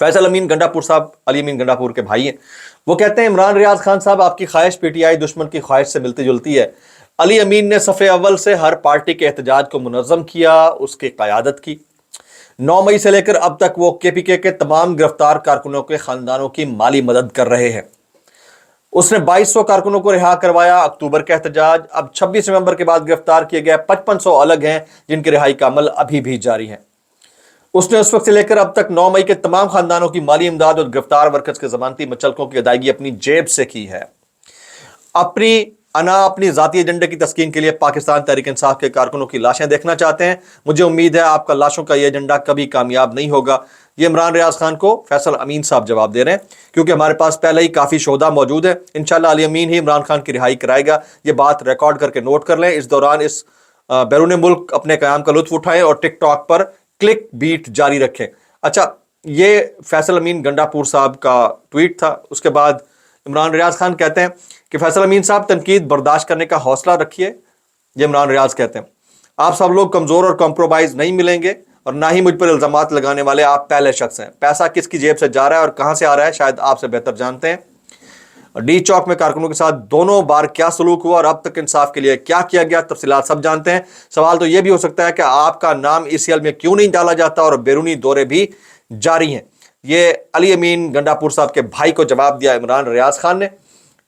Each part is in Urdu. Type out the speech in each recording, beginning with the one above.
فیصل امین گنڈاپور صاحب علی امین گنڈاپور کے بھائی ہیں. وہ کہتے ہیں عمران ریاض خان صاحب آپ کی خواہش پی ٹی آئی دشمن کی خواہش سے ملتی جلتی ہے. علی امین نے صف اول سے ہر پارٹی کے احتجاج کو منظم کیا, اس کی قیادت کی. 9 مئی سے لے کر اب تک وہ کے پی کے تمام گرفتار کارکنوں کے خاندانوں کی مالی مدد کر رہے ہیں. اس نے 2200 کارکنوں کو رہا کروایا. اکتوبر کا احتجاج, اب 26 نومبر کے بعد گرفتار کیے گئے 5500 الگ ہیں جن کی رہائی کا عمل ابھی بھی جاری ہے. اس نے اس وقت سے لے کر اب تک 9 مئی کے تمام خاندانوں کی مالی امداد اور گرفتار ورکرز کے ضمانتی مچلکوں کی ادائیگی اپنی جیب سے کی ہے. اپنی ذاتی ایجنڈے کی تسکین کے لیے پاکستان تحریک انصاف کے کارکنوں کی لاشیں دیکھنا چاہتے ہیں. مجھے امید ہے آپ کا لاشوں کا یہ ایجنڈا کبھی کامیاب نہیں ہوگا. یہ عمران ریاض خان کو فیصل امین صاحب جواب دے رہے ہیں, کیونکہ ہمارے پاس پہلے ہی کافی شہدا موجود ہے. انشاءاللہ علی امین ہی عمران خان کی رہائی کرائے گا. یہ بات ریکارڈ کر کے نوٹ کر لیں. اس دوران اس بیرون ملک اپنے قیام کا لطف اٹھائیں اور ٹک ٹاک پر کلک بیٹ جاری رکھیں. اچھا, یہ فیصل امین گنڈاپور صاحب کا ٹویٹ تھا. اس کے بعد عمران ریاض خان کہتے ہیں کہ فیصل امین صاحب تنقید برداشت کرنے کا حوصلہ رکھیے. یہ عمران ریاض کہتے ہیں آپ سب لوگ کمزور اور کمپرومائز نہیں ملیں گے, اور نہ ہی مجھ پر الزامات لگانے والے آپ پہلے شخص ہیں. پیسہ کس کی جیب سے جا رہا ہے اور کہاں سے آ رہا ہے شاید آپ سے بہتر جانتے ہیں. ڈی چوک میں کارکنوں کے ساتھ دونوں بار کیا سلوک ہوا اور اب تک انصاف کے لیے کیا کیا گیا, تفصیلات سب جانتے ہیں. سوال تو یہ بھی ہو سکتا ہے کہ آپ کا نام ECL میں کیوں نہیں ڈالا جاتا, اور بیرونی دورے بھی جاری ہیں. یہ علی امین گنڈاپور صاحب کے بھائی کو جواب دیا عمران ریاض خان نے.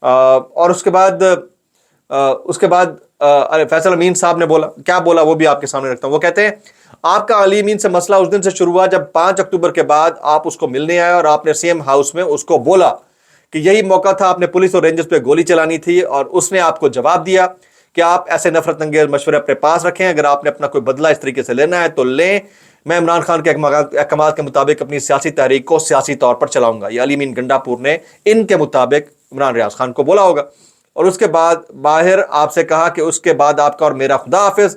اور اس کے بعد فیصل امین صاحب نے کیا بولا وہ بھی آپ کے سامنے رکھتا ہوں. وہ کہتے ہیں آپ کا علی امین سے مسئلہ اس دن سے شروع ہوا جب 5 اکتوبر کے بعد آپ اس کو ملنے آئے اور آپ نے سیم ہاؤس میں اس کو بولا کہ یہی موقع تھا آپ نے پولیس اور رینجرز پہ گولی چلانی تھی, اور اس نے آپ کو جواب دیا کہ آپ ایسے نفرت انگیز مشورے اپنے پاس رکھیں, اگر آپ نے اپنا کوئی بدلہ اس طریقے سے لینا ہے تو لیں, میں عمران خان کے احکامات کے مطابق اپنی سیاسی تحریک کو سیاسی طور پر چلاؤں گا. یہ علی امین گنڈاپور نے ان کے مطابق عمران ریاض خان کو بولا ہوگا. اور اس کے بعد باہر آپ سے کہا کہ اس کے بعد آپ کا اور میرا خدا حافظ.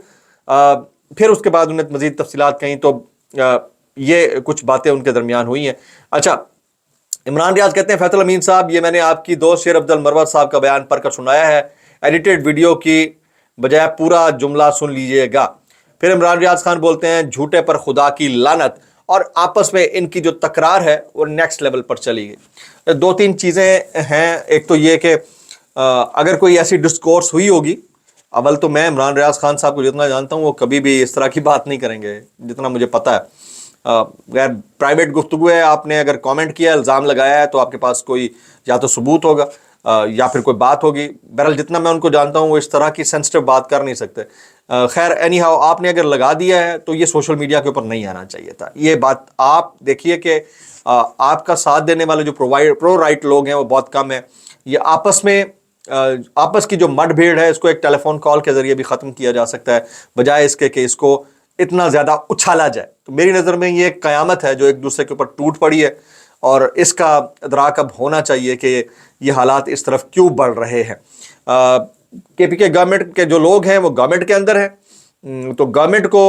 پھر اس کے بعد انہیں مزید تفصیلات کہیں تو یہ کچھ باتیں ان کے درمیان ہوئی ہیں. اچھا, عمران ریاض کہتے ہیں فیصل امین صاحب یہ میں نے آپ کی دوست شیر عبد المروت صاحب کا بیان پڑھ کر سنایا ہے, ایڈیٹڈ ویڈیو کی بجائے پورا جملہ سن لیجئے گا. پھر عمران ریاض خان بولتے ہیں جھوٹے پر خدا کی لعنت, اور آپس میں ان کی جو تکرار ہے وہ نیکسٹ لیول پر چلی گئی. 2-3 چیزیں ہیں. ایک تو یہ کہ اگر کوئی ایسی ڈسکورس ہوئی ہوگی, اول تو میں عمران ریاض خان صاحب کو جتنا جانتا ہوں وہ کبھی بھی اس طرح کی بات نہیں کریں گے جتنا مجھے پتہ ہے. غیر پرائیویٹ گفتگو ہے, آپ نے اگر کامنٹ کیا الزام لگایا ہے تو آپ کے پاس کوئی یا تو ثبوت ہوگا یا پھر کوئی بات ہوگی. بہرحال جتنا میں ان کو جانتا ہوں وہ اس طرح کی سینسٹیو بات کر نہیں سکتے. خیر اینی ہاؤ, آپ نے اگر لگا دیا ہے تو یہ سوشل میڈیا کے اوپر نہیں آنا چاہیے تھا. یہ بات آپ دیکھیے کہ آپ کا ساتھ دینے والے جو پرو رائٹ لوگ ہیں وہ بہت کم ہیں. یہ آپس کی جو مڈ بھیڑ ہے اس کو ایک ٹیلی فون کال کے ذریعے بھی ختم کیا جا سکتا ہے, بجائے اس کے کہ اس کو اتنا زیادہ اچھالا جائے. تو میری نظر میں یہ ایک قیامت ہے جو ایک دوسرے کے اوپر ٹوٹ پڑی ہے, اور اس کا ادراک اب ہونا چاہیے کہ یہ حالات اس طرف کیوں بڑھ رہے ہیں. کے گورنمنٹ کے جو لوگ ہیں وہ گورنمنٹ کے اندر ہیں, تو گورنمنٹ کو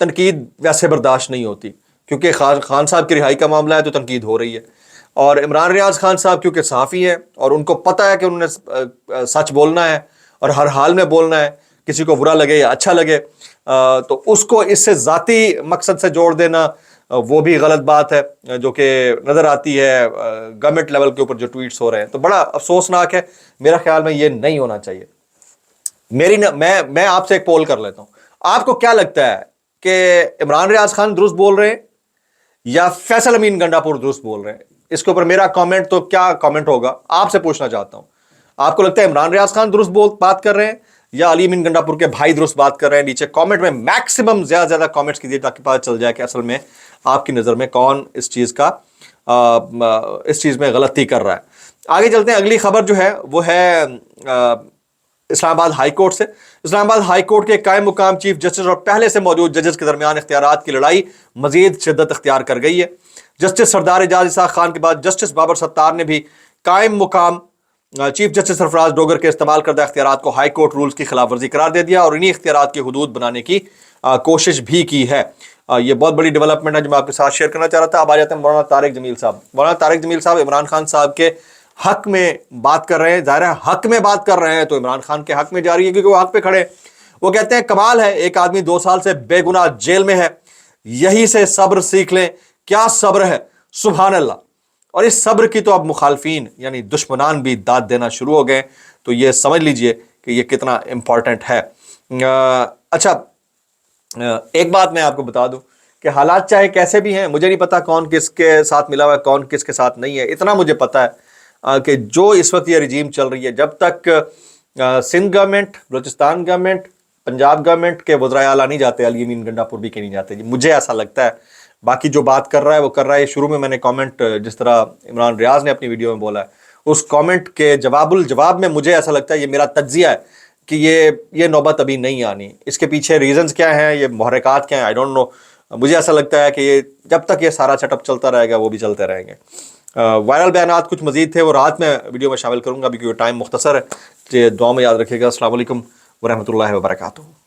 تنقید ویسے برداشت نہیں ہوتی, کیونکہ خان صاحب کی رہائی کا معاملہ ہے تو تنقید ہو رہی ہے. اور عمران ریاض خان صاحب کیونکہ صحافی ہیں اور ان کو پتہ ہے کہ انہوں نے سچ بولنا ہے اور ہر حال میں بولنا ہے, کسی کو برا لگے یا اچھا لگے, تو اس کو اس سے ذاتی مقصد سے جوڑ دینا وہ بھی غلط بات ہے جو کہ نظر آتی ہے گورنمنٹ لیول کے اوپر جو ٹویٹس ہو رہے ہیں. تو بڑا افسوسناک ہے, میرا خیال میں یہ نہیں ہونا چاہیے. میں آپ سے ایک پول کر لیتا ہوں, آپ کو کیا لگتا ہے کہ عمران ریاض خان درست بول رہے ہیں یا فیصل امین گنڈاپور درست بول رہے ہیں؟ اس کے اوپر میرا کامنٹ تو کیا کامنٹ ہوگا, آپ سے پوچھنا چاہتا ہوں. آپ کو لگتا ہے عمران ریاض خان درست بات کر رہے ہیں یا علی امین گنڈاپور کے بھائی درست بات کر رہے ہیں؟ نیچے کامنٹ میں میکسیمم زیادہ کامنٹس کیجیے تاکہ پتہ چل جائے کہ اصل میں آپ کی نظر میں کون اس چیز میں غلطی کر رہا ہے. آگے چلتے ہیں. اگلی خبر جو ہے وہ ہے اسلام آباد ہائی کورٹ سے. اسلام آباد ہائی کورٹ کے قائم مقام چیف جسٹس اور پہلے سے موجود ججز کے درمیان اختیارات کی لڑائی مزید شدت اختیار کر گئی ہے. جسٹس سردار اعجاز اسحاق خان کے بعد جسٹس بابر ستار نے بھی قائم مقام چیف جسٹس سرفراز ڈوگر کے استعمال کردہ اختیارات کو ہائی کورٹ رولز کی خلاف ورزی قرار دے دیا اور انہی اختیارات کی حدود بنانے کی کوشش بھی کی ہے. یہ بہت بڑی ڈیولپمنٹ ہے جو میں آپ کے ساتھ شیئر کرنا چاہ رہا تھا. اب آ جاتے ہیں مولانا طارق جمیل صاحب. مولانا طارق جمیل صاحب عمران خان صاحب کے حق میں بات کر رہے ہیں. ظاہر ہے حق میں بات کر رہے ہیں تو عمران خان کے حق میں جا رہی ہے کیونکہ وہ حق پہ کھڑے. وہ کہتے ہیں کمال ہے, ایک آدمی 2 سال سے بے گناہ جیل میں ہے, یہی سے صبر سیکھ لیں. کیا صبر ہے, سبحان اللہ. اور اس صبر کی تو اب مخالفین یعنی دشمنان بھی داد دینا شروع ہو گئے. تو یہ سمجھ لیجئے کہ یہ کتنا امپورٹنٹ ہے. اچھا ایک بات میں آپ کو بتا دوں کہ حالات چاہے کیسے بھی ہیں، مجھے نہیں پتا کون کس کے ساتھ ملا ہوا ہے، کون کس کے ساتھ نہیں ہے. اتنا مجھے پتا ہے کہ جو اس وقت یہ رجیم چل رہی ہے، جب تک Sindh government, Balochistan government, Punjab government کے وزرائے اعلیٰ نہیں جاتے، علی امین گنڈا پور بھی کے نہیں جاتے. مجھے ایسا لگتا ہے. باقی جو بات کر رہا ہے وہ کر رہا ہے. شروع میں نے کامنٹ جس طرح عمران ریاض نے اپنی ویڈیو میں بولا ہے، اس کامنٹ کے جواب میں مجھے ایسا لگتا ہے، یہ میرا تجزیہ ہے کہ یہ نوبت ابھی نہیں آنی. اس کے پیچھے ریزنز کیا ہیں، یہ محرکات کیا ہیں، آئی ڈونٹ نو. مجھے ایسا لگتا ہے کہ یہ جب تک یہ سارا سیٹ اپ چلتا رہے گا وہ بھی چلتے رہیں گے. وائرل بیانات کچھ مزید تھے، وہ رات میں ویڈیو میں شامل کروں گا ابھی کیونکہ ٹائم مختصر ہے. دعا میں یاد رکھیے گا. السلام علیکم ورحمۃ اللہ وبرکاتہ.